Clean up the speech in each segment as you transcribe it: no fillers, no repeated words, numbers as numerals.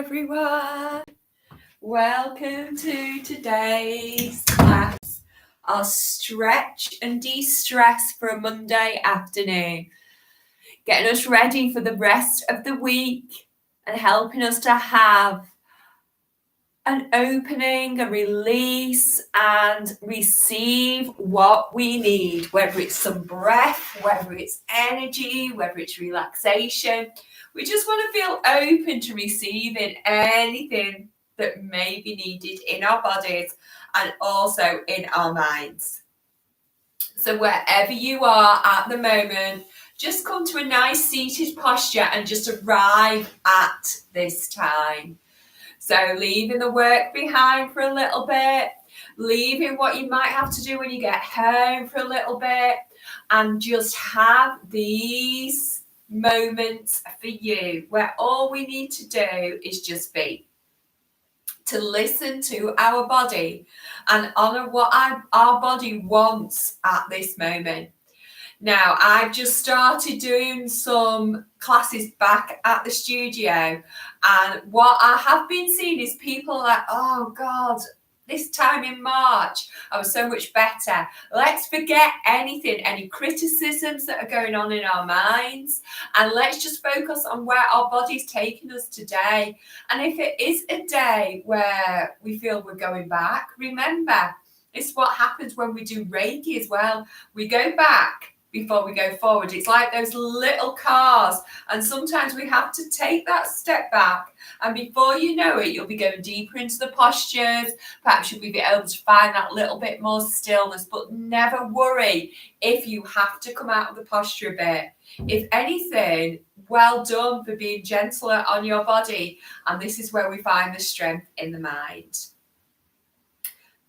everyone. Welcome to today's class, our stretch and de-stress for a Monday afternoon, getting us ready for the rest of the week and helping us to have an opening, a release, and receive what we need, whether it's some breath, whether it's energy, whether it's relaxation. We just want to feel open to receiving anything that may be needed in our bodies and also in our minds. So wherever you are at the moment, just come to a nice seated posture and just arrive at this time. So leaving the work behind for a little bit, leaving what you might have to do when you get home for a little bit, and just have these moments for you where all we need to do is just be, to listen to our body and honor what our body wants at this moment. Now, I've just started doing some classes back at the studio, and what I have been seeing is people like, oh God, this time in March, I was so much better. Let's forget anything, any criticisms that are going on in our minds, and let's just focus on where our body's taking us today. And if it is a day where we feel we're going back, remember, it's what happens when we do Reiki as well. We go back before we go forward. It's like those little cars, and sometimes we have to take that step back, and before you know it, you'll be going deeper into the postures. Perhaps you'll be able to find that little bit more stillness, but never worry if you have to come out of the posture a bit. If anything, well done for being gentler on your body, and this is where we find the strength in the mind.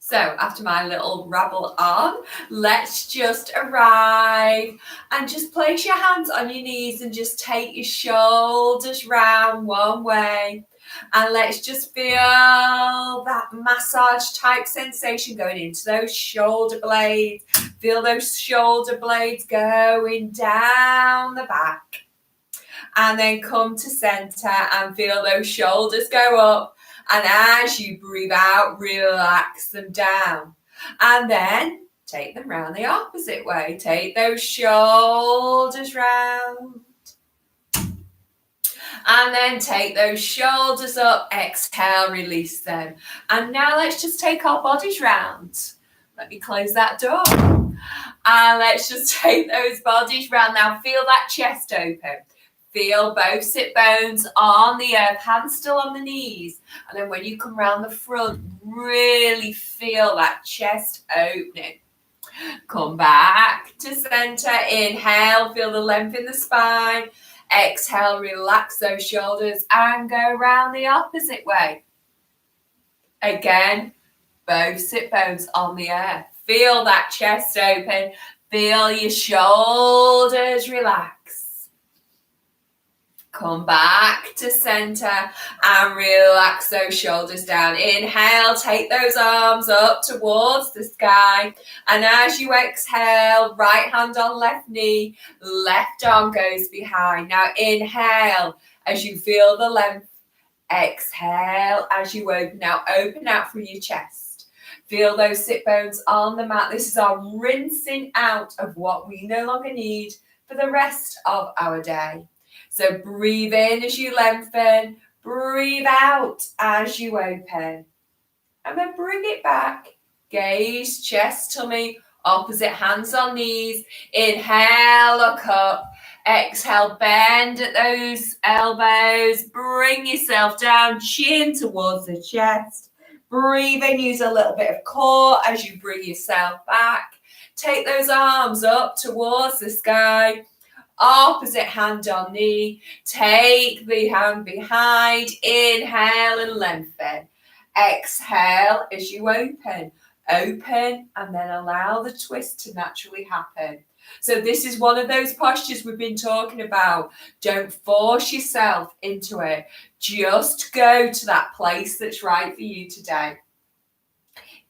So after my little rabble on, let's just arrive and just place your hands on your knees and just take your shoulders round one way. And let's just feel that massage type sensation going into those shoulder blades. Feel those shoulder blades going down the back. And then come to center and feel those shoulders go up. And as you breathe out, relax them down. And then take them round the opposite way. Take those shoulders round. And then take those shoulders up. Exhale, release them. And now let's just take our bodies round. Let me close that door. And let's just take those bodies round. Now feel that chest open. Feel both sit bones on the earth, hands still on the knees. And then when you come round the front, really feel that chest opening. Come back to center. Inhale, feel the length in the spine. Exhale, relax those shoulders and go round the opposite way. Again, both sit bones on the earth. Feel that chest open. Feel your shoulders relax. Come back to center and relax those shoulders down. Inhale, take those arms up towards the sky. And as you exhale, right hand on left knee, left arm goes behind. Now inhale as you feel the length. Exhale as you open. Now open out through your chest. Feel those sit bones on the mat. This is our rinsing out of what we no longer need for the rest of our day. So breathe in as you lengthen, breathe out as you open. And then bring it back. Gaze, chest, tummy, opposite hands on knees. Inhale, look up. Exhale, bend at those elbows. Bring yourself down, chin towards the chest. Breathe in, use a little bit of core as you bring yourself back. Take those arms up towards the sky. Opposite hand on knee. Take the hand behind. Inhale and lengthen. Exhale as you open. Open and then allow the twist to naturally happen. So this is one of those postures we've been talking about. Don't force yourself into it. Just go to that place that's right for you today.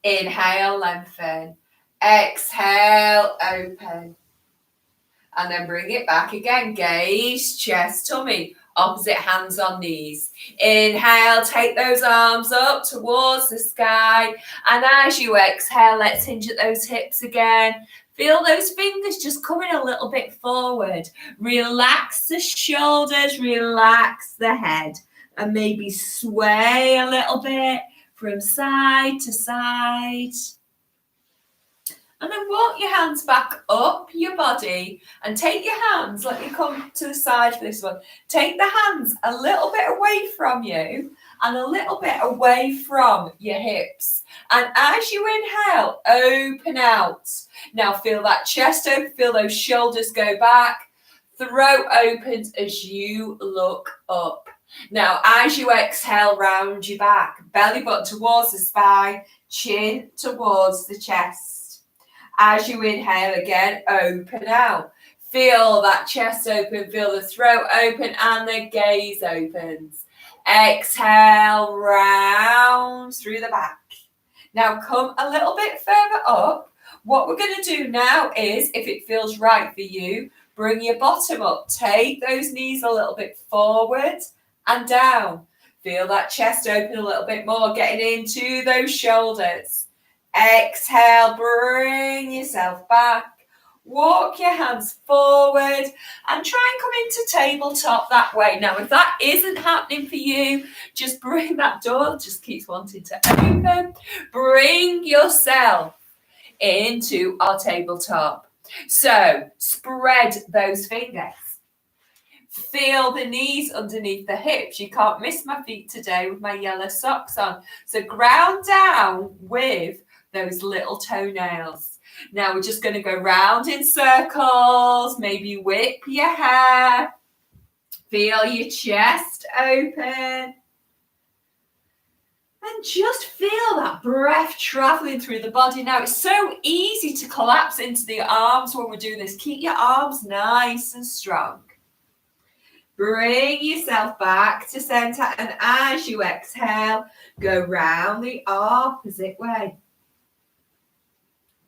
Inhale, lengthen. Exhale, open. And then bring it back again. Gaze, chest, tummy. Opposite hands on knees. Inhale, take those arms up towards the sky. And as you exhale, let's hinge at those hips again. Feel those fingers just coming a little bit forward. Relax the shoulders, relax the head. And maybe sway a little bit from side to side. And then walk your hands back up your body and take your hands, let me come to the side for this one. Take the hands a little bit away from you and a little bit away from your hips. And as you inhale, open out. Now feel that chest open, feel those shoulders go back. Throat opens as you look up. Now, as you exhale, round your back, belly button towards the spine, chin towards the chest. As you inhale again, open out. Feel that chest open, feel the throat open and the gaze opens. Exhale, round through the back. Now come a little bit further up. What we're going to do now is, if it feels right for you, bring your bottom up. Take those knees a little bit forward and down. Feel that chest open a little bit more, getting into those shoulders. Exhale, bring yourself back. Walk your hands forward and try and come into tabletop that way. Now, if that isn't happening for you, just bring that door, just keeps wanting to open. Bring yourself into our tabletop. So, spread those fingers. Feel the knees underneath the hips. You can't miss my feet today with my yellow socks on. So, ground down with those little toenails. Now we're just going to go round in circles, maybe whip your hair, feel your chest open, and just feel that breath traveling through the body. Now it's so easy to collapse into the arms when we're doing this. Keep your arms nice and strong. Bring yourself back to center, and as you exhale, go round the opposite way.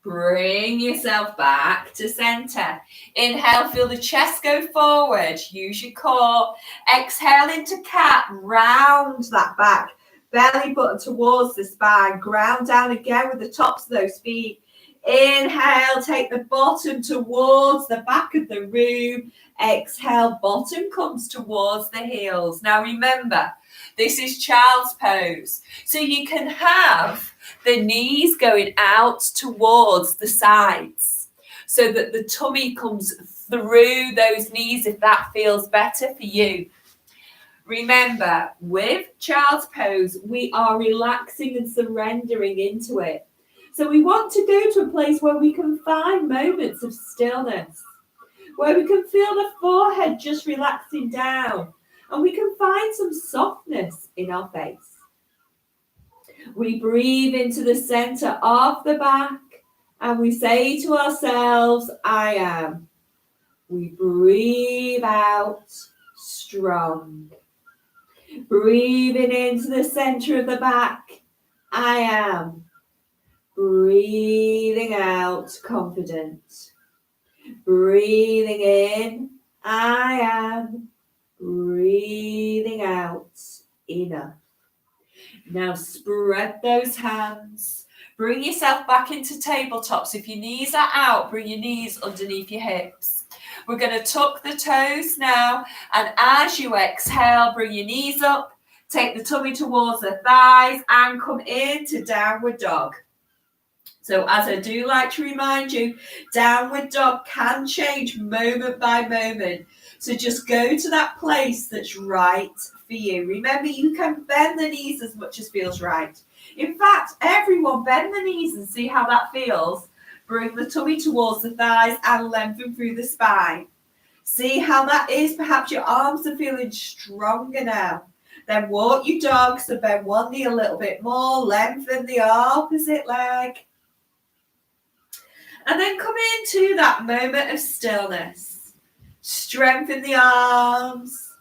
Bring yourself back to center. Inhale, feel the chest go forward. Use your core. Exhale into cat. Round that back. Belly button towards the spine. Ground down again with the tops of those feet. Inhale, take the bottom towards the back of the room. Exhale, bottom comes towards the heels. Now remember, this is child's pose. So you can have the knees going out towards the sides so that the tummy comes through those knees if that feels better for you. Remember, with child's pose, we are relaxing and surrendering into it. So we want to go to a place where we can find moments of stillness, where we can feel the forehead just relaxing down, and we can find some softness in our face. We breathe into the center of the back and we say to ourselves, I am. We breathe out strong. Breathing into the center of the back, I am. Breathing out confident. Breathing in, I am. Breathing out enough. Now spread those hands. Bring yourself back into tabletops. If your knees are out, bring your knees underneath your hips. We're going to tuck the toes now. And as you exhale, bring your knees up. Take the tummy towards the thighs and come into downward dog. So as I do like to remind you, downward dog can change moment by moment. So just go to that place that's right for you. Remember, you can bend the knees as much as feels right. In fact, everyone bend the knees and see how that feels. Bring the tummy towards the thighs and lengthen through the spine. See how that is. Perhaps your arms are feeling stronger now. Then walk your dog, so bend one knee a little bit more. Lengthen the opposite leg. And then come into that moment of stillness. Strengthen the arms,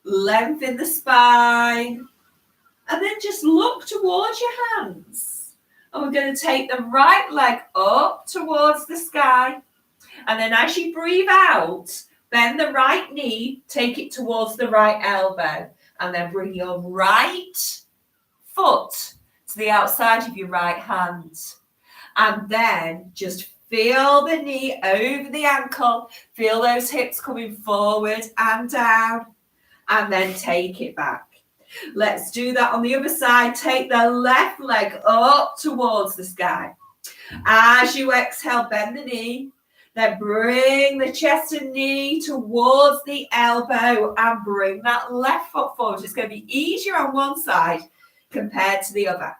lengthen the spine, and then just look towards your hands. And we're going to take the right leg up towards the sky. And then as you breathe out, Bend the right knee, take it towards the right elbow, and then bring your right foot to the outside of your right hand. And then just feel the knee over the ankle, feel those hips coming forward and down, and then take it back. Let's do that on the other side. Take the left leg up towards the sky. As you exhale, bend the knee. Then bring the chest and knee towards the elbow and bring that left foot forward. It's going to be easier on one side compared to the other.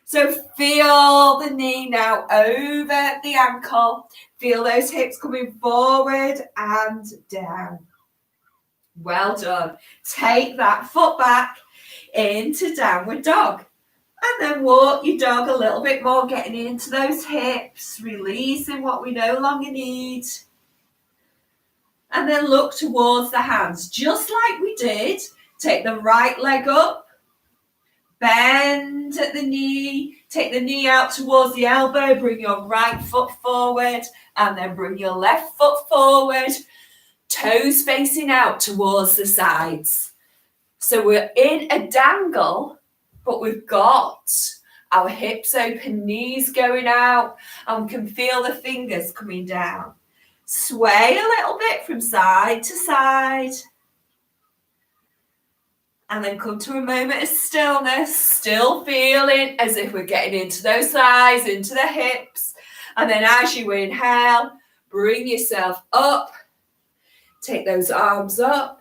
So feel the knee now over the ankle. Feel those hips coming forward and down. Well done. Take that foot back into downward dog. And then walk your dog a little bit more, getting into those hips, releasing what we no longer need. And then look towards the hands, just like we did. Take the right leg up, bend at the knee, take the knee out towards the elbow, bring your right foot forward, and then bring your left foot forward, toes facing out towards the sides. So we're in a dangle, but we've got our hips open, knees going out, and we can feel the fingers coming down. Sway a little bit from side to side. And then come to a moment of stillness, still feeling as if we're getting into those thighs, into the hips. And then as you inhale, bring yourself up. Take those arms up.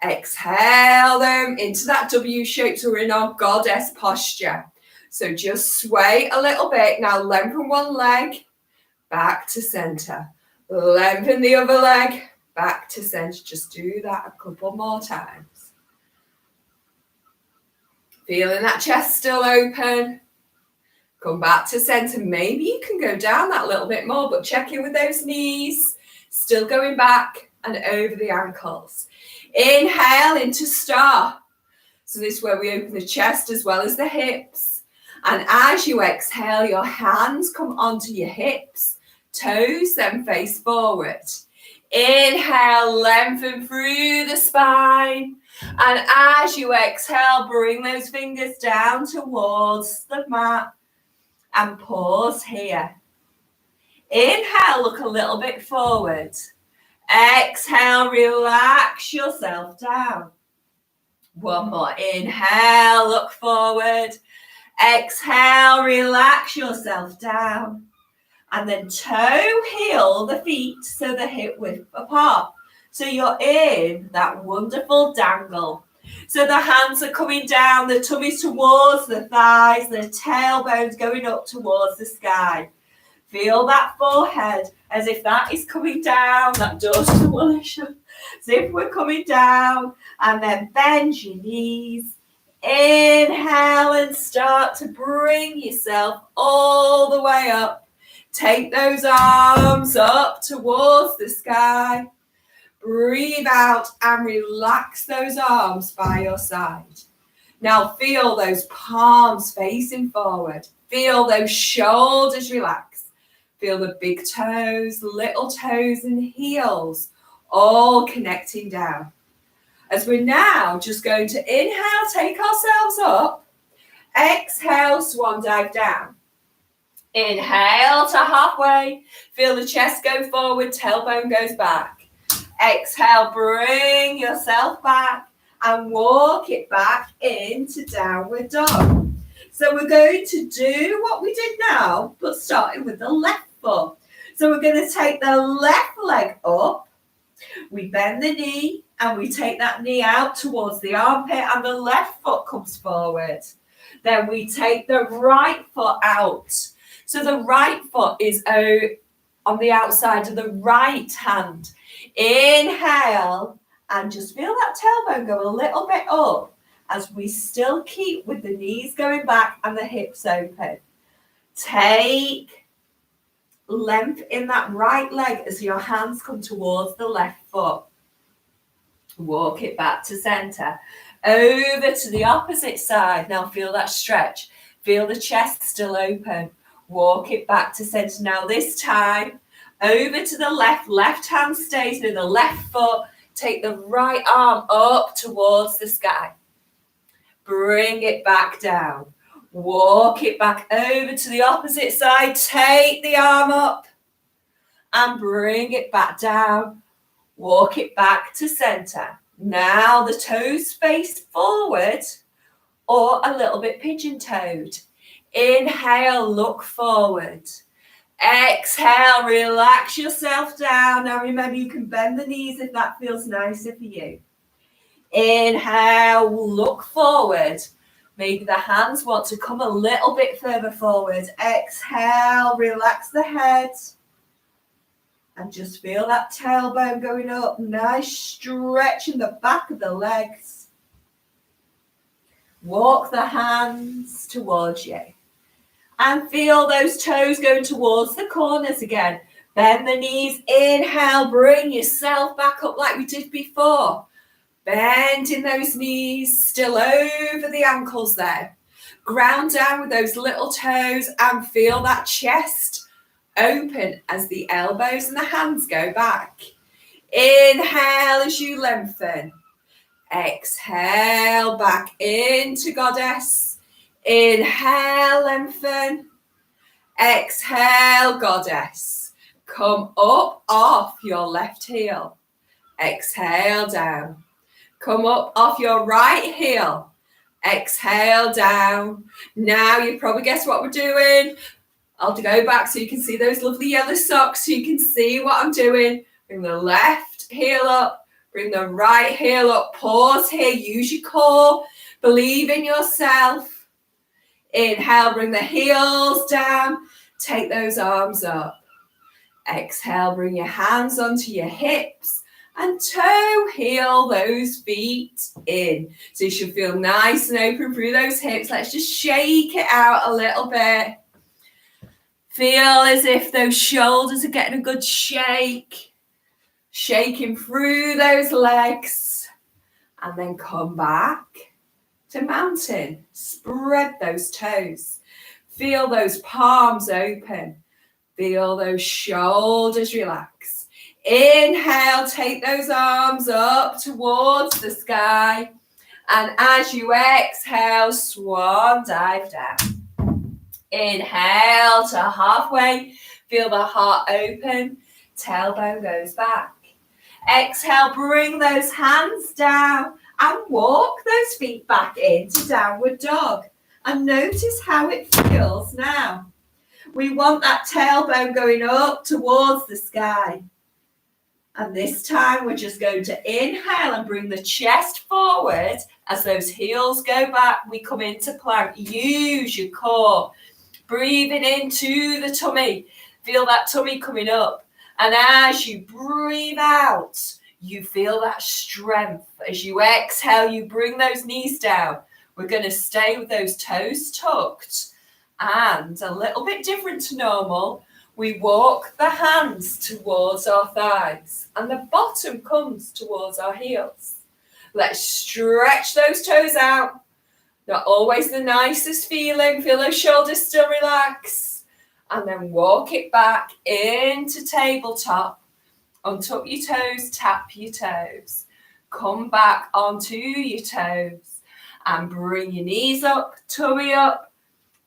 Exhale them into that W shape, so we're in our goddess posture. So just sway a little bit. Now lengthen one leg, back to center. Lengthen the other leg, back to center. Just do that a couple more times. Feeling that chest still open. Come back to center. Maybe you can go down that little bit more, but check in with those knees. Still going back and over the ankles. Inhale into star. So this is where we open the chest as well as the hips. And as you exhale, your hands come onto your hips, toes then face forward. Inhale, lengthen through the spine. And as you exhale, bring those fingers down towards the mat and pause here. Inhale, look a little bit forward. Exhale, relax yourself down. One more. Inhale, look forward. Exhale, relax yourself down. And then toe heel the feet so the hip width apart. So you're in that wonderful dangle. So the hands are coming down, the tummy's towards the thighs, the tailbone's going up towards the sky. Feel that forehead as if that is coming down, that does the willisher. As if we're coming down, and then bend your knees. Inhale and start to bring yourself all the way up. Take those arms up towards the sky. Breathe out and relax those arms by your side. Now feel those palms facing forward. Feel those shoulders relax. Feel the big toes, little toes and heels all connecting down. As we're now just going to inhale, take ourselves up. Exhale, swan dive down. Inhale to halfway. Feel the chest go forward, tailbone goes back. Exhale, bring yourself back and walk it back into downward dog. So we're going to do what we did now, but starting with the left foot. So we're going to take the left leg up. We bend the knee and we take that knee out towards the armpit and the left foot comes forward. Then we take the right foot out. So the right foot is on the outside of the right hand. Inhale and just feel that tailbone go a little bit up as we still keep with the knees going back and the hips open. Take length in that right leg as your hands come towards the left foot. Walk it back to center. Over to the opposite side. Now feel that stretch. Feel the chest still open. Walk it back to center. Now this time, over to the left hand stays near the left foot, take the right arm up towards the sky. Bring it back down. Walk it back over to the opposite side, take the arm up and bring it back down. Walk it back to center. Now the toes face forward or a little bit pigeon-toed. Inhale, look forward. Exhale, relax yourself down. Now remember, you can bend the knees if that feels nicer for you. Inhale, look forward. Maybe the hands want to come a little bit further forward. Exhale, relax the head. And just feel that tailbone going up. Nice stretch in the back of the legs. Walk the hands towards you. And feel those toes going towards the corners again. Bend the knees. Inhale, bring yourself back up like we did before. Bending those knees, still over the ankles there. Ground down with those little toes and feel that chest open as the elbows and the hands go back. Inhale as you lengthen. Exhale, back into goddess. Inhale, lengthen. Exhale, goddess. Come up off your left heel. Exhale, down. Come up off your right heel. Exhale, down. Now you probably guessed what we're doing. I'll go back so you can see those lovely yellow socks, so you can see what I'm doing. Bring the left heel up. Bring the right heel up. Pause here. Use your core. Believe in yourself. Inhale, bring the heels down. Take those arms up. Exhale, bring your hands onto your hips and toe heel those feet in. So you should feel nice and open through those hips. Let's just shake it out a little bit. Feel as if those shoulders are getting a good shake. Shaking through those legs. And then come back to mountain. Spread those toes. Feel those palms open. Feel those shoulders relax. Inhale, take those arms up towards the sky. And as you exhale, swan dive down. Inhale to halfway. Feel the heart open. Tailbone goes back. Exhale, bring those hands down and walk those feet back into downward dog. And notice how it feels now. We want that tailbone going up towards the sky. And this time we're just going to inhale and bring the chest forward. As those heels go back, we come into plank. Use your core. Breathing into the tummy. Feel that tummy coming up. And as you breathe out, you feel that strength. As you exhale, you bring those knees down. We're going to stay with those toes tucked. And a little bit different to normal, we walk the hands towards our thighs. And the bottom comes towards our heels. Let's stretch those toes out. Not always the nicest feeling. Feel those shoulders still relax. And then walk it back into tabletop. Untuck your toes, tap your toes. Come back onto your toes. And bring your knees up, tummy up.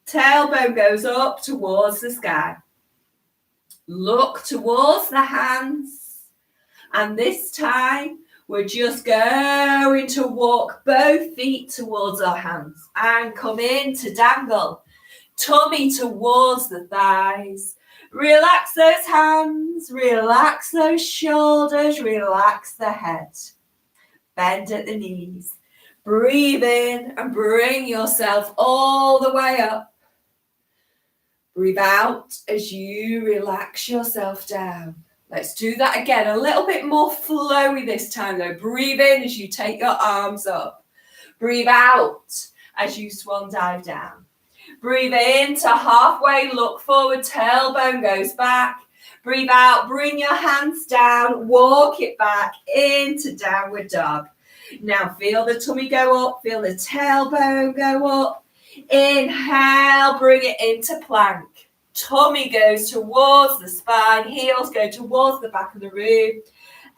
Tailbone goes up towards the sky. Look towards the hands. And this time, we're just going to walk both feet towards our hands. And come in to dangle. Tummy towards the thighs. Relax those hands. Relax those shoulders. Relax the head. Bend at the knees. Breathe in and bring yourself all the way up. Breathe out as you relax yourself down. Let's do that again. A little bit more flowy this time though. Breathe in as you take your arms up. Breathe out as you swan dive down. Breathe in to halfway, look forward, tailbone goes back. Breathe out, bring your hands down, walk it back into downward dog. Now feel the tummy go up, feel the tailbone go up. Inhale, bring it into plank. Tummy goes towards the spine, heels go towards the back of the room.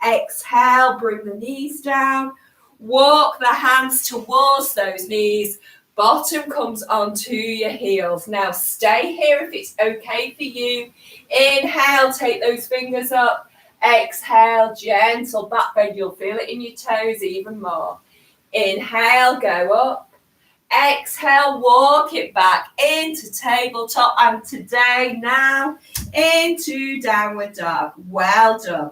Exhale, bring the knees down. Walk the hands towards those knees. Bottom comes onto your heels. Now stay here if it's okay for you. Inhale, take those fingers up. Exhale, gentle back bend. You'll feel it in your toes even more. Inhale, go up. Exhale, walk it back into tabletop, and today now into downward dog. Well done.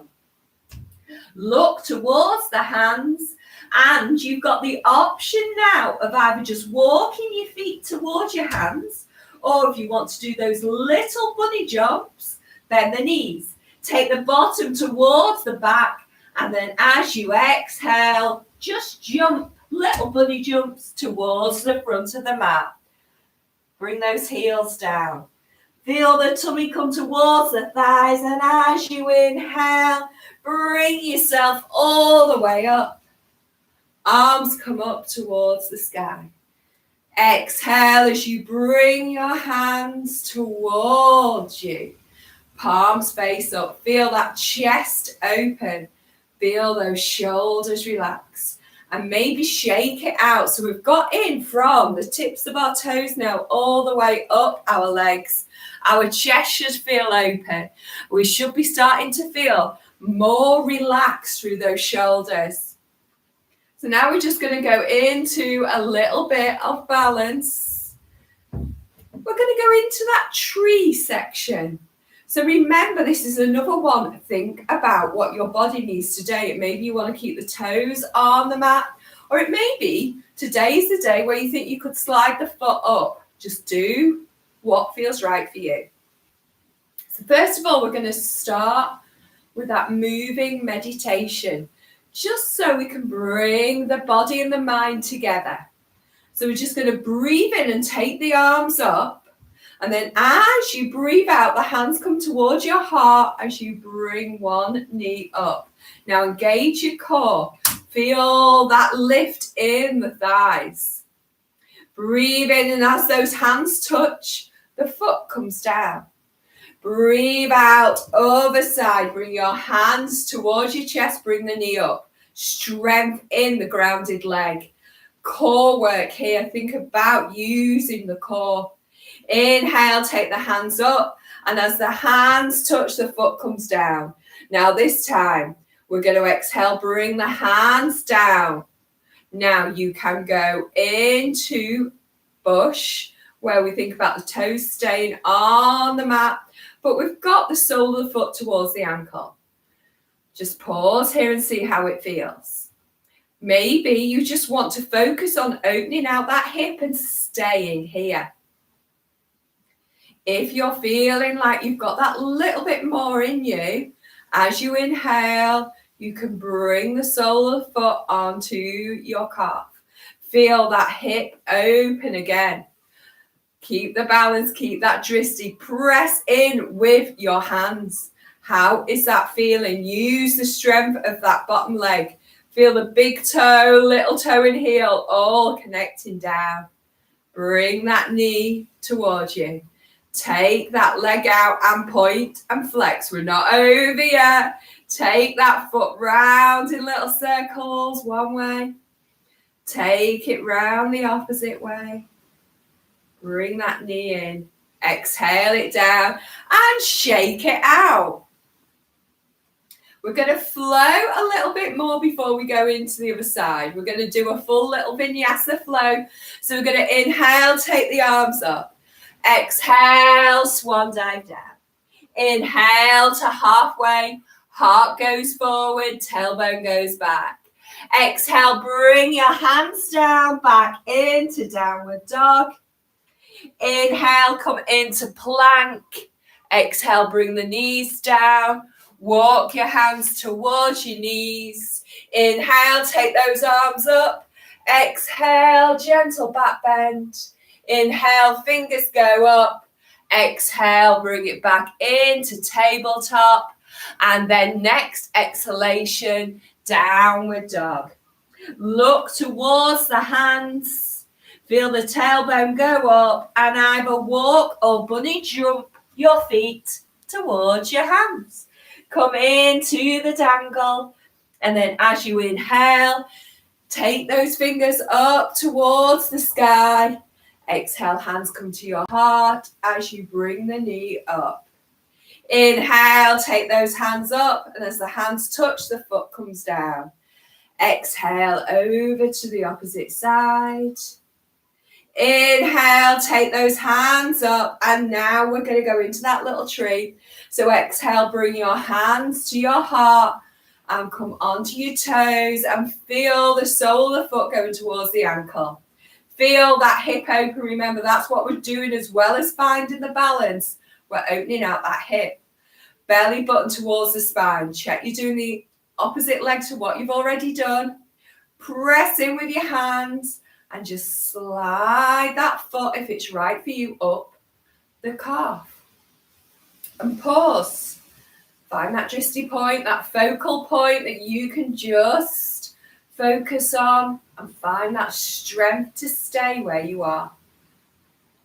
Look towards the hands, and you've got the option now of either just walking your feet towards your hands, or if you want to do those little bunny jumps, bend the knees. Take the bottom towards the back, and then as you exhale, just jump little bunny jumps towards the front of the mat. Bring those heels down. Feel the tummy come towards the thighs, and as you inhale, bring yourself all the way up. Arms come up towards the sky. Exhale as you bring your hands towards you. Palms face up. Feel that chest open. Feel those shoulders relax. And maybe shake it out. So we've got in from the tips of our toes now all the way up our legs. Our chest should feel open. We should be starting to feel more relaxed through those shoulders. So now we're just going to go into a little bit of balance. We're going to go into that tree section. So remember, this is another one. Think about what your body needs today. Maybe you want to keep the toes on the mat, or it may be today's the day where you think you could slide the foot up. Just do what feels right for you. So first of all, we're going to start with that moving meditation, just so we can bring the body and the mind together. So we're just going to breathe in and take the arms up. And then as you breathe out, the hands come towards your heart as you bring one knee up. Now engage your core. Feel that lift in the thighs. Breathe in, and as those hands touch, the foot comes down. Breathe out, other side. Bring your hands towards your chest. Bring the knee up. Strength in the grounded leg. Core work here. Think about using the core. Inhale, take the hands up, and as the hands touch, the foot comes down. Now this time, we're going to exhale, bring the hands down. Now you can go into bush, where we think about the toes staying on the mat, but we've got the sole of the foot towards the ankle. Just pause here and see how it feels. Maybe you just want to focus on opening out that hip and staying here. If you're feeling like you've got that little bit more in you, as you inhale, you can bring the sole of the foot onto your calf. Feel that hip open again. Keep the balance, keep that dristy. Press in with your hands. How is that feeling? Use the strength of that bottom leg. Feel the big toe, little toe and heel all connecting down. Bring that knee towards you. Take that leg out and point and flex. We're not over yet. Take that foot round in little circles one way. Take it round the opposite way. Bring that knee in. Exhale it down and shake it out. We're going to flow a little bit more before we go into the other side. We're going to do a full little vinyasa flow. So we're going to inhale, take the arms up. Exhale, swan dive down. Inhale to halfway. Heart goes forward, tailbone goes back. Exhale, bring your hands down, back into downward dog. Inhale, come into plank. Exhale, bring the knees down. Walk your hands towards your knees. Inhale, take those arms up. Exhale, gentle back bend. Inhale, fingers go up. Exhale, bring it back into tabletop. And then next exhalation, downward dog. Look towards the hands. Feel the tailbone go up and either walk or bunny jump your feet towards your hands. Come into the dangle. And then as you inhale, take those fingers up towards the sky. Exhale, hands come to your heart as you bring the knee up. Inhale, take those hands up, and as the hands touch, the foot comes down. Exhale, over to the opposite side. Inhale, take those hands up, and now we're going to go into that little tree. So exhale, bring your hands to your heart and come onto your toes and feel the sole of the foot going towards the ankle. Feel that hip open. Remember, that's what we're doing as well as finding the balance. We're opening out that hip. Belly button towards the spine. Check you're doing the opposite leg to what you've already done. Press in with your hands and just slide that foot, if it's right for you, up the calf. And pause. Find that dristy point, that focal point that you can just focus on and find that strength to stay where you are.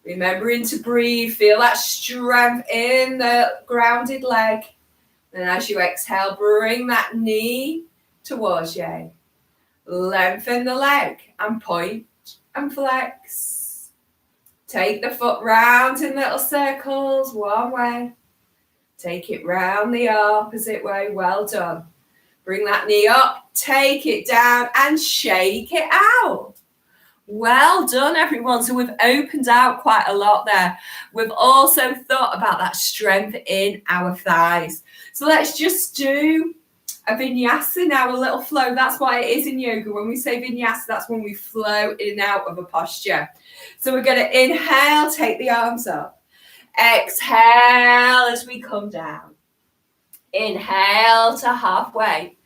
Remembering to breathe, feel that strength in the grounded leg. And as you exhale, bring that knee towards you. Lengthen the leg and point and flex. Take the foot round in little circles, one way. Take it round the opposite way. Well done. Bring that knee up, take it down and shake it out. Well done, everyone. So we've opened out quite a lot there. We've also thought about that strength in our thighs. So let's just do a vinyasa now, a little flow. That's what it is in yoga. When we say vinyasa, that's when we flow in and out of a posture. So we're going to inhale, take the arms up. Exhale as we come down. Inhale to halfway.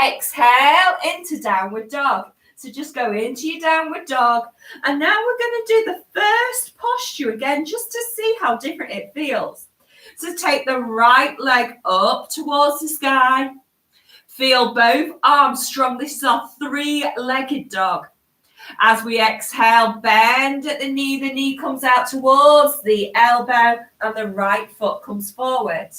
Exhale into downward dog. So just go into your downward dog. And now we're going to do the first posture again, just to see how different it feels. So take the right leg up towards the sky. Feel both arms strong. This is our three-legged dog. As we exhale, bend at the knee comes out towards the elbow and the right foot comes forward.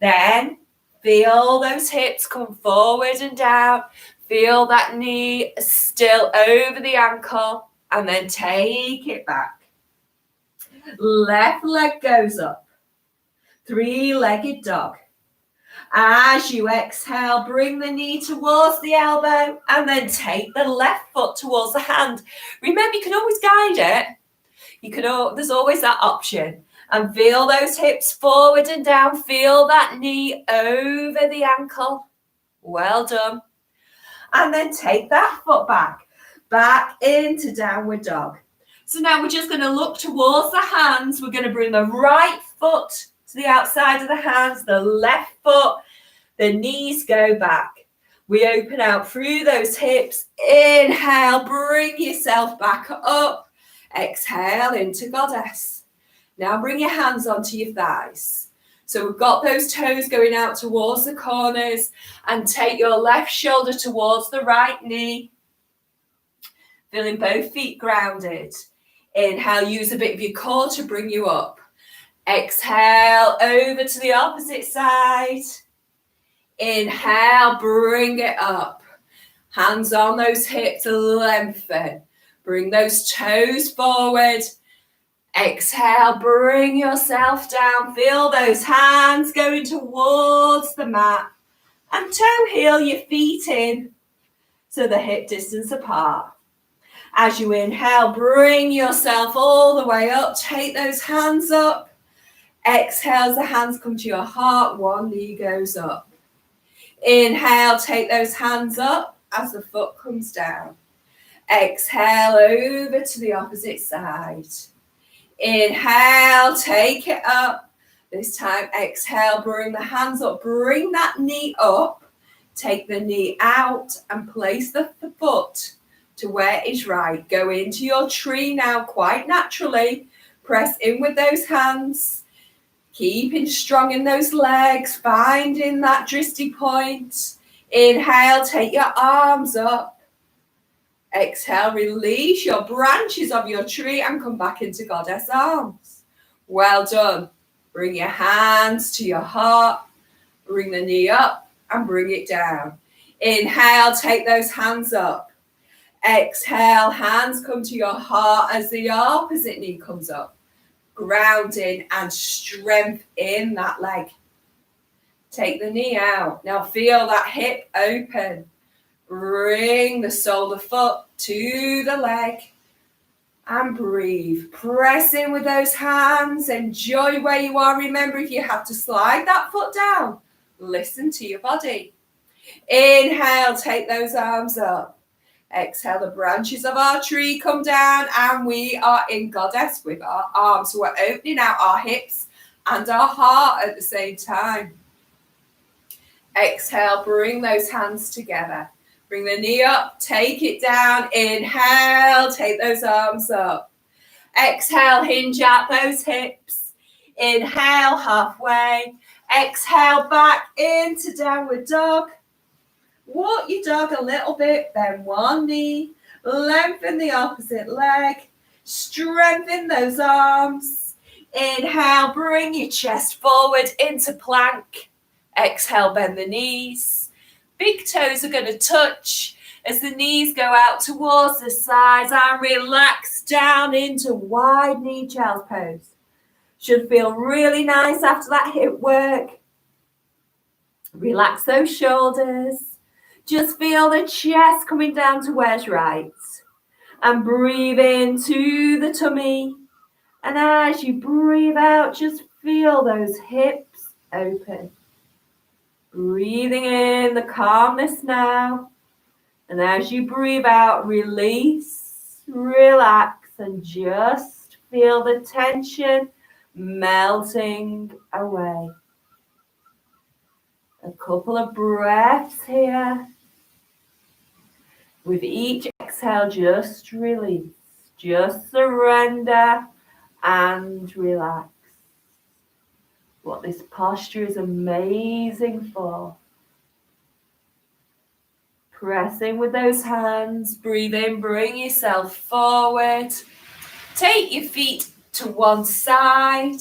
Then feel those hips come forward and down. Feel that knee still over the ankle and then take it back. Left leg goes up. Three-legged dog. As you exhale, bring the knee towards the elbow and then take the left foot towards the hand. Remember, you can always guide it. There's always that option. And feel those hips forward and down. Feel that knee over the ankle. Well done. And then take that foot back into downward dog. So now we're just going to look towards the hands. We're going to bring the right foot to the outside of the hands, the left foot, the knees go back. We open out through those hips. Inhale, bring yourself back up. Exhale into goddess. Now bring your hands onto your thighs. So we've got those toes going out towards the corners and take your left shoulder towards the right knee. Feeling both feet grounded. Inhale, use a bit of your core to bring you up. Exhale, over to the opposite side. Inhale, bring it up. Hands on those hips, lengthen. Bring those toes forward. Exhale, bring yourself down. Feel those hands going towards the mat. And toe heel your feet in so the hip distance apart. As you inhale, bring yourself all the way up. Take those hands up. Exhale as the hands come to your heart. One knee goes up. Inhale, take those hands up as the foot comes down. Exhale over to the opposite side. Inhale, take it up. This time, exhale, bring the hands up. Bring that knee up. Take the knee out and place the foot to where is right. Go into your tree now quite naturally. Press in with those hands. Keeping strong in those legs, finding that dristy point. Inhale, take your arms up. Exhale, release your branches of your tree and come back into goddess arms. Well done. Bring your hands to your heart. Bring the knee up and bring it down. Inhale, take those hands up. Exhale, hands come to your heart as the opposite knee comes up. Grounding and strength in that leg. Take the knee out. Now feel that hip open. Bring the sole of the foot to the leg. And breathe. Press in with those hands. Enjoy where you are. Remember, if you have to slide that foot down, listen to your body. Inhale, take those arms up. Exhale, the branches of our tree come down, and we are in goddess with our arms. So we're opening out our hips and our heart at the same time. Exhale, bring those hands together. Bring the knee up, take it down. Inhale, take those arms up. Exhale, hinge out those hips. Inhale, halfway. Exhale, back into downward dog. Walk your dog a little bit, bend one knee. Lengthen the opposite leg. Strengthen those arms. Inhale, bring your chest forward into plank. Exhale, bend the knees. Big toes are going to touch as the knees go out towards the sides and relax down into wide knee child's pose. Should feel really nice after that hip work. Relax those shoulders. Just feel the chest coming down to where's right. And breathe into the tummy. And as you breathe out, just feel those hips open. Breathing in the calmness now. And as you breathe out, release, relax, and just feel the tension melting away. A couple of breaths here. With each exhale, just release, just surrender and relax. What this posture is amazing for. Pressing with those hands, breathe in, bring yourself forward. Take your feet to one side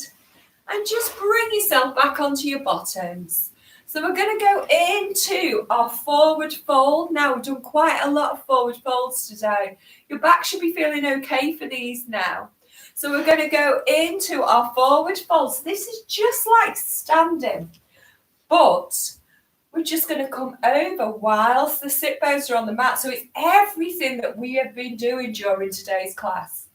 and just bring yourself back onto your bottoms. So we're going to go into our forward fold. Now, we've done quite a lot of forward folds today. Your back should be feeling okay for these now. So we're going to go into our forward fold. So this is just like standing, but we're just going to come over whilst the sit bones are on the mat. So it's everything that we have been doing during today's class.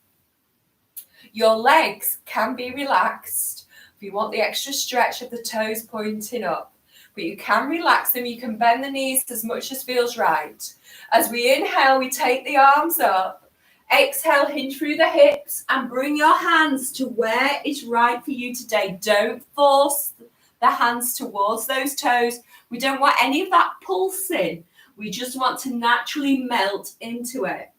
Your legs can be relaxed if you want the extra stretch of the toes pointing up. But you can relax them. You can bend the knees as much as feels right. As we inhale, we take the arms up. Exhale, hinge through the hips and bring your hands to where is right for you today. Don't force the hands towards those toes. We don't want any of that pulsing. We just want to naturally melt into it.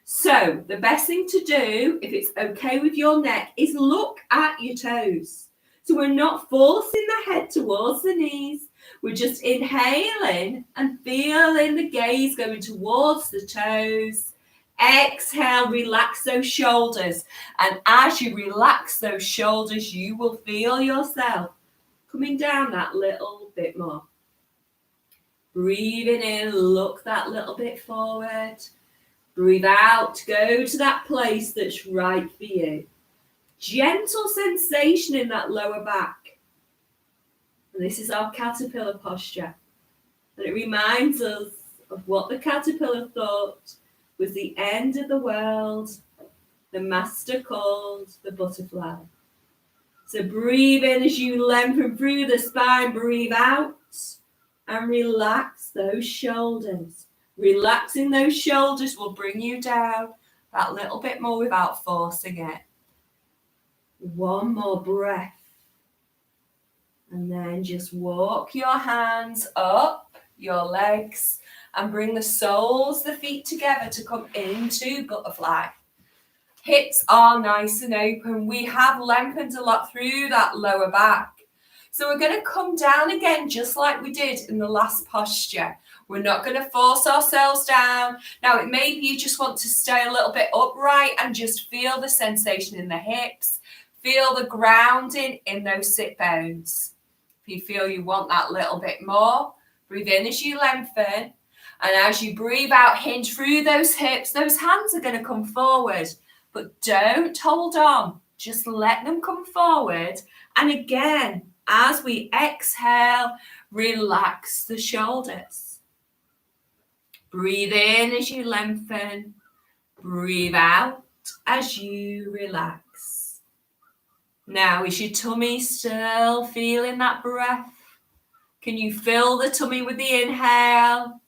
So the best thing to do, if it's okay with your neck, is look at your toes. So we're not forcing the head towards the knees. We're just inhaling and feeling the gaze going towards the toes. Exhale, relax those shoulders. And as you relax those shoulders, you will feel yourself coming down that little bit more. Breathing in, look that little bit forward. Breathe out, go to that place that's right for you. Gentle sensation in that lower back. And this is our caterpillar posture. And it reminds us of what the caterpillar thought was the end of the world, the master called the butterfly. So breathe in as you lengthen through the spine, breathe out and relax those shoulders. Relaxing those shoulders will bring you down that little bit more without forcing it. One more breath. And then just walk your hands up your legs and bring the soles, the feet together to come into butterfly. Hips are nice and open. We have lengthened a lot through that lower back. So we're going to come down again just like we did in the last posture. We're not going to force ourselves down. Now, it may be you just want to stay a little bit upright and just feel the sensation in the hips. Feel the grounding in those sit bones. If you feel you want that little bit more, breathe in as you lengthen. And as you breathe out, hinge through those hips. Those hands are going to come forward, but don't hold on. Just let them come forward. And again, as we exhale, relax the shoulders. Breathe in as you lengthen. Breathe out as you relax. Now, is your tummy still feeling that breath? Can you fill the tummy with the inhale?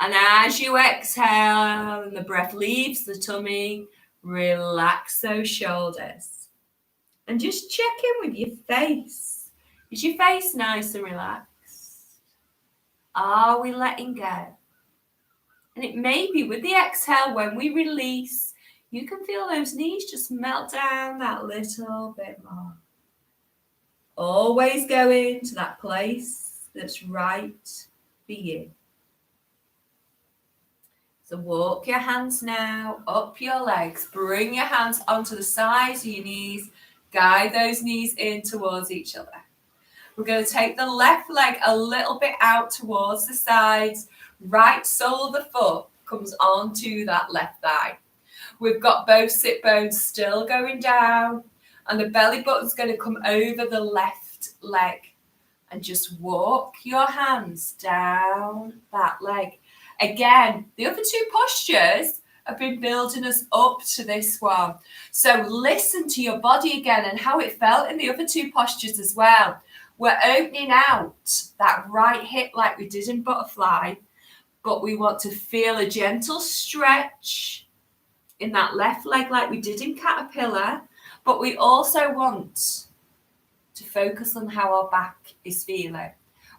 And as you exhale and the breath leaves the tummy, relax those shoulders. And just check in with your face. Is your face nice and relaxed? Are we letting go? And it may be with the exhale, when we release, you can feel those knees just melt down that little bit more. Always going to that place that's right for you. So walk your hands now up your legs. Bring your hands onto the sides of your knees. Guide those knees in towards each other. We're going to take the left leg a little bit out towards the sides. Right sole of the foot comes onto that left thigh. We've got both sit bones still going down, and the belly button's going to come over the left leg. And just walk your hands down that leg. Again, the other two postures have been building us up to this one. So listen to your body again and how it felt in the other two postures as well. We're opening out that right hip like we did in butterfly, but we want to feel a gentle stretch in that left leg like we did in caterpillar, but we also want to focus on how our back is feeling.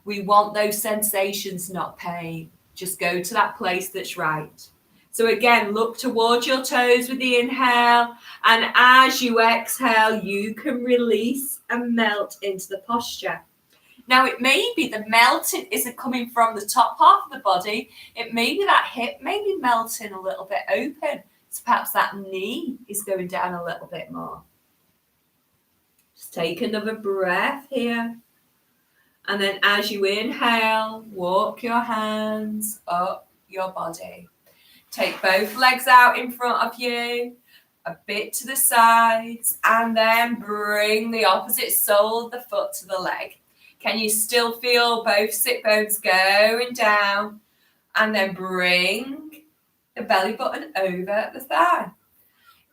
We want those sensations, not pain. Just go to that place that's right. So again, look towards your toes with the inhale, and as you exhale, you can release and melt into the posture. Now, it may be the melting isn't coming from the top half of the body. It may be that hip may be melting a little bit open. So perhaps that knee is going down a little bit more. Just take another breath here. And then as you inhale, walk your hands up your body. Take both legs out in front of you, a bit to the sides, and then bring the opposite sole of the foot to the leg. Can you still feel both sit bones going down? And then bring the belly button over the thigh.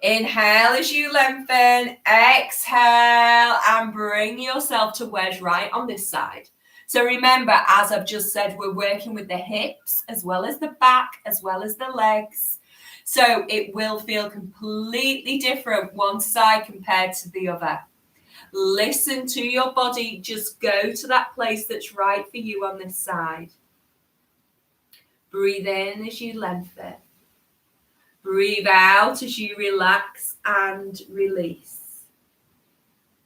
Inhale as you lengthen, exhale, and bring yourself to wedge right on this side. So remember, as I've just said, we're working with the hips as well as the back, as well as the legs. So it will feel completely different one side compared to the other. Listen to your body. Just go to that place that's right for you on this side. Breathe in as you lengthen. Breathe out as you relax and release.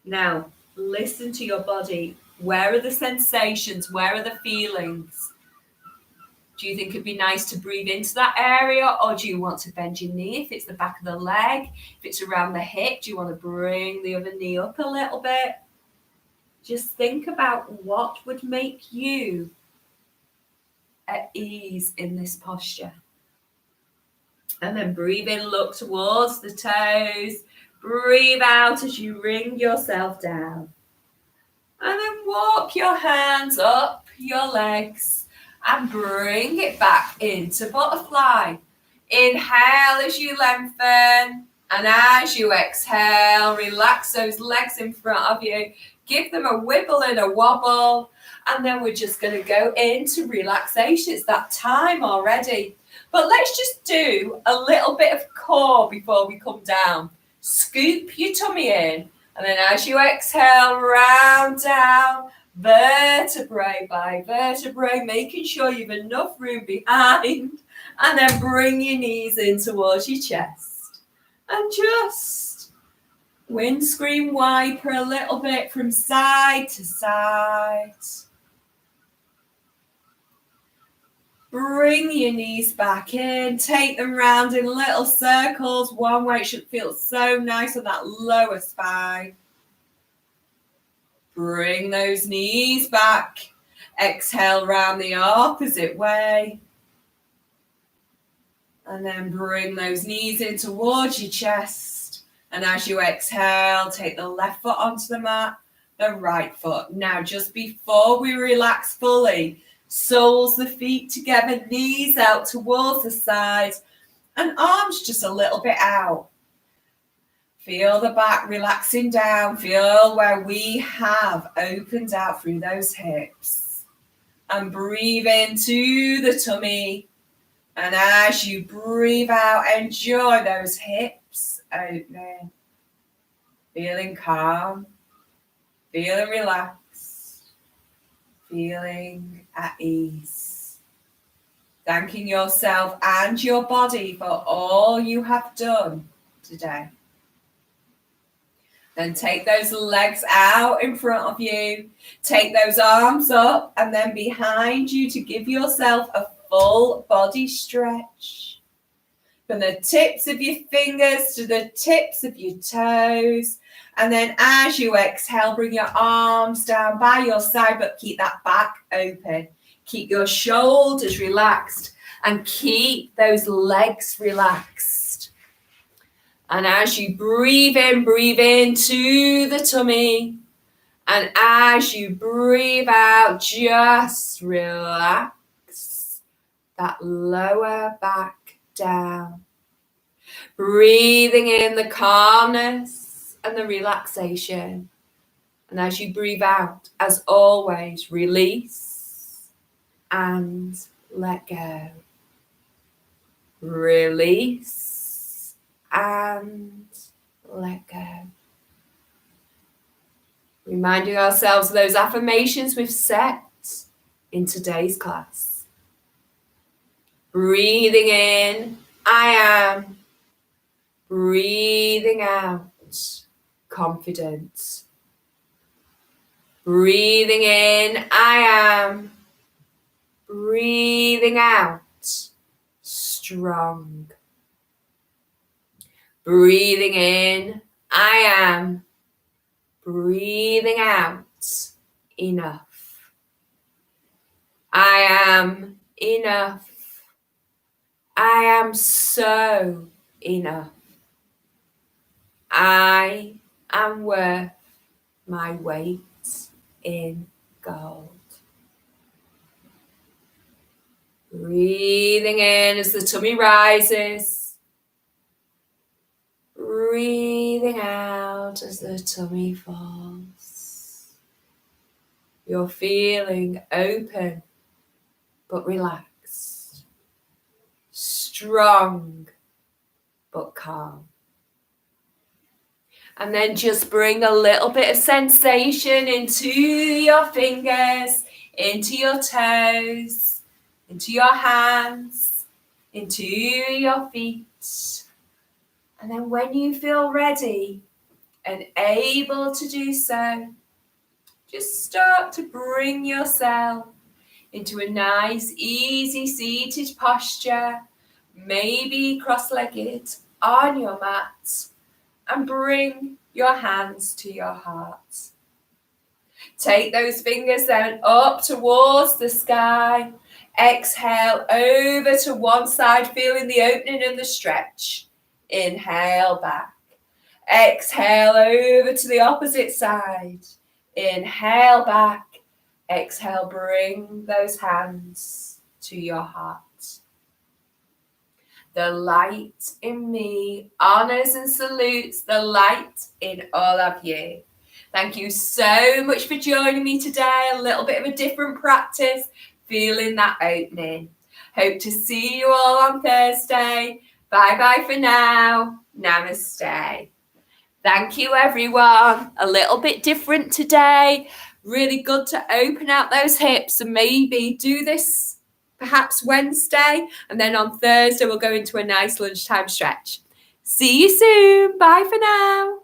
Now, listen to your body. Where are the sensations? Where are the feelings? Do you think it'd be nice to breathe into that area, or do you want to bend your knee if it's the back of the leg? If it's around the hip, do you want to bring the other knee up a little bit? Just think about what would make you at ease in this posture. And then breathe in, look towards the toes. Breathe out as you wring yourself down. And then walk your hands up your legs and bring it back into butterfly. Inhale as you lengthen. And as you exhale, relax those legs in front of you. Give them a wiggle and a wobble. And then we're just going to go into relaxation. It's that time already. But let's just do a little bit of core before we come down. Scoop your tummy in. And then as you exhale, round down, vertebrae by vertebrae, making sure you've enough room behind. And then bring your knees in towards your chest. And just windscreen wiper a little bit from side to side. Bring your knees back in. Take them round in little circles. One way. It should feel so nice on that lower spine. Bring those knees back. Exhale round the opposite way. And then bring those knees in towards your chest. And as you exhale, take the left foot onto the mat, the right foot. Now, just before we relax fully, soles the feet together, knees out towards the sides, and arms just a little bit out. Feel the back relaxing down. Feel where we have opened out through those hips. And breathe into the tummy. And as you breathe out, enjoy those hips opening. Feeling calm. Feeling relaxed. Feeling at ease. Thanking yourself and your body for all you have done today. Then take those legs out in front of you. Take those arms up and then behind you to give yourself a full body stretch. From the tips of your fingers to the tips of your toes. And then as you exhale, bring your arms down by your side, but keep that back open. Keep your shoulders relaxed and keep those legs relaxed. And as you breathe into the tummy. And as you breathe out, just relax that lower back down. Breathing in the calmness and the relaxation. And as you breathe out, as always, release and let go. Release and let go. Reminding ourselves of those affirmations we've set in today's class. Breathing in, I am. Breathing out, confident. Breathing in, I am. Breathing out, strong. Breathing in, I am. Breathing out, enough. I am enough. I am so enough. I am worth my weight in gold. Breathing in as the tummy rises. Breathing out as the tummy falls. You're feeling open but relaxed. Strong but calm. And then just bring a little bit of sensation into your fingers, into your toes, into your hands, into your feet. And then when you feel ready and able to do so, just start to bring yourself into a nice, easy seated posture, maybe cross-legged on your mat, and bring your hands to your heart. Take those fingers then up towards the sky. Exhale over to one side, feeling the opening and the stretch. Inhale back. Exhale over to the opposite side. Inhale back. Exhale, bring those hands to your heart. The light in me honors and salutes the light in all of you. Thank you so much for joining me today. A little bit of a different practice, feeling that opening. Hope to see you all on Thursday. Bye-bye for now. Namaste. Thank you, everyone. A little bit different today. Really good to open out those hips and maybe do this perhaps Wednesday. And then on Thursday, we'll go into a nice lunchtime stretch. See you soon. Bye for now.